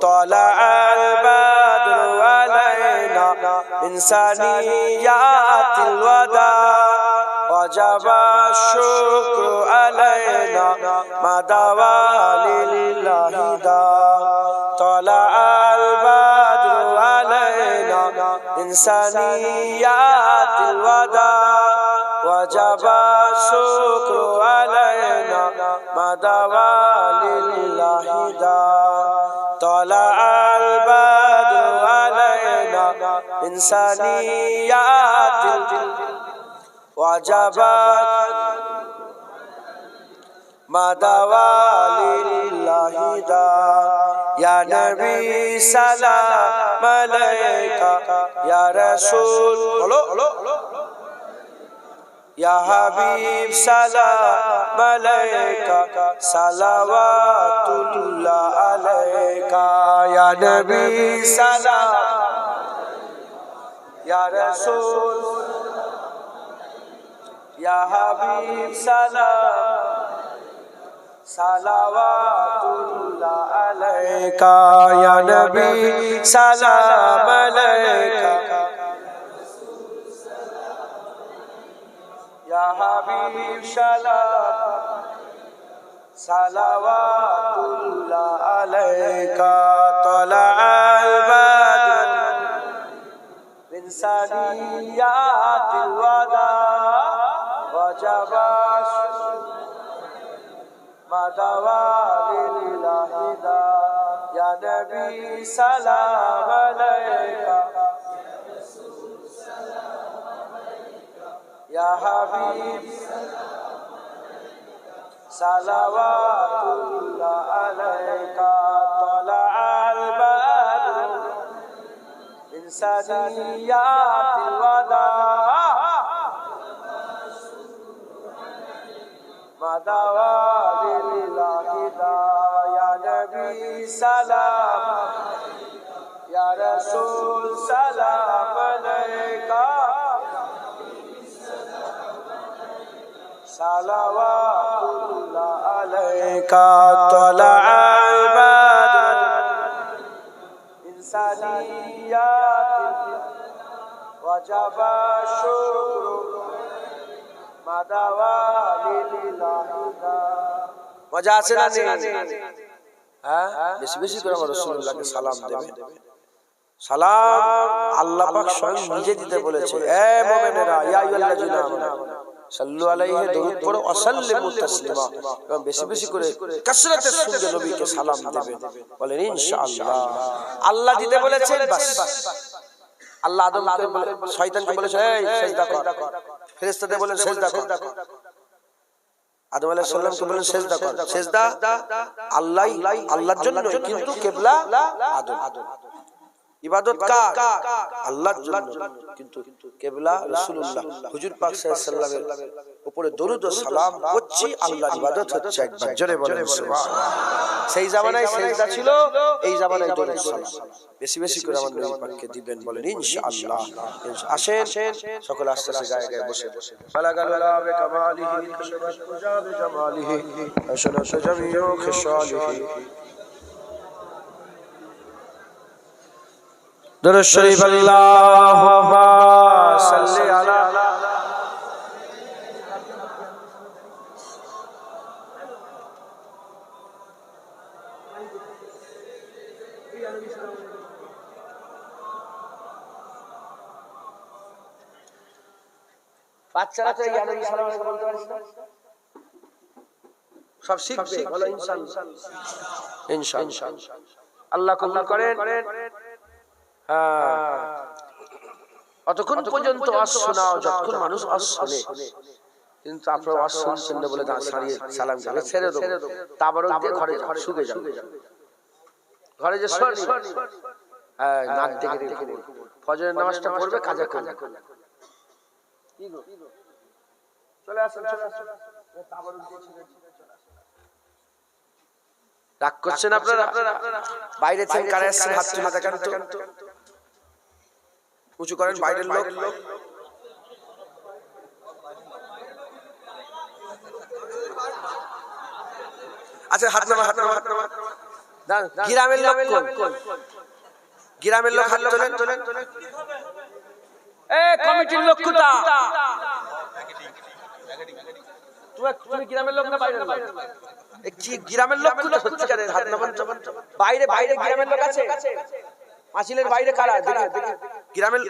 طلع البدر علينا من ثنيات الوداع وجب الشكر علينا ما دعا لله داع طلع البدر علينا من ثنيات الوداع وجب الشكر علينا ما دعا لله داع طلع البدر علينا من ثنيات وجب ما دعا لله داع يا نبي سلام عليك يا رسول يا حبيب سلام عليك صلوات الله عليك يا نبي سلام يا رسول يا حبيب سلام صلوات الله عليك يا نبي سلام عليك يا حبيب سلام صلوات الله عليك طلع البدر من ثنيات الوداع وجب ما دعا لله داع يا نبي سلام عليك يا حبيب صلوات الله عليك طلع البدر من ثنيات الوداع ما دعا لله داع يا نبي سلام يا رسول سلام عليك صلوات الله عليك طلع البدر من ثنيات وجب الشكر ما دعا لله মজা আছে না হ্যাঁ বেশি বেশি করে আমার রাসূলুল্লাহকে সালাম দেবেন সালাম আল্লাহ পাক স্বয়ং নিজে দিতে বলেছে এ মুমিনেরা ইয়া আইয়ুহাল্লাযিনা আমানু সাল্লু আলাইহি দরুদ পড়ো ওয়া সাল্লিমু তাসলিমা এবং বেশি বেশি করে কাসরাতের সঙ্গে নবীকে সালাম দেবেন বলেন ইনশাআল্লাহ আল্লাহ দিতে বলেছেন বাস আল্লাহ আদমকে শয়তানকে বলেছে এই সিজদা কর ফেরেশতাদের বলেন সিজদা কর আদম আলাইহিস সালামকে বলেন সিজদা কর সিজদা আল্লাহর জন্য কিন্তু কিবলা আদম ইবাদত কার আল্লাহর জন্য কিন্তু কিবলা রাসূলুল্লাহ হুজুর পাক সাল্লাল্লাহু আলাইহি ওয়াসাল্লামের উপরে দরুদ ও সালাম করছি আল্লাহর ইবাদত হচ্ছে একবার জোরে বলেন সুবহানাল্লাহ সেই জামানায় সিজদা ছিল এই জামানায় দরুদ সালাম বেশি বেশি করে আমাদের নবী পাককে দিবেন বলেন ইনশাআল্লাহ আসেন সকল আস্তে আস্তে গায়ে গায়ে বসে বালাগাল্লাহ বিকামালিহি কাশাবাত মুজাব জামালিহি আশনা সাজাবিয়ু খিসালিহি দরুদ শরীফ আল্লাহুম্মা সাল্লি আলা বাচ্চারা তো ইয়া নবী সাল্লাল্লাহু আলাইহি বলতে পারিস না সব শিখবে বলো ইনশাআল্লাহ ইনশাআল্লাহ আল্লাহ কবুল করেন অতক্ষণ পর্যন্ত ওয়াজ শোনাও যতক্ষণ মানুষ ওয়াজ শোনে কিন্তু আপনারা ওয়াজ শুনছেন না বলে দাঁড়িয়ে সালাম করে ছেড়ে দাও তারপরে ঘরে শুকে যাও ঘরে যে শোন নাক দেখে দেখে ফজরের নামাজটা পড়বে কাজা করবে কি গো চলে আসুন তারপরে রাগ করছেন আপনারা বাইরে থেকে কারে আসছেন হাত তুলে দেখান তো উঁচু করেন বাইরের লোক আচ্ছা হাত নামা গ্রামের লোক কোন? গ্রামের লোক হাত তোলেন। কমিটির লোক কোথা? তুমি গ্রামের লোক না বাইরের লোক? গ্রামের লোক কোথা? সত্যিকারের হাত নামান। বাইরে গ্রামের লোক আছে? পাঁচিলের বাইরে কারা? দেখে গ্রামের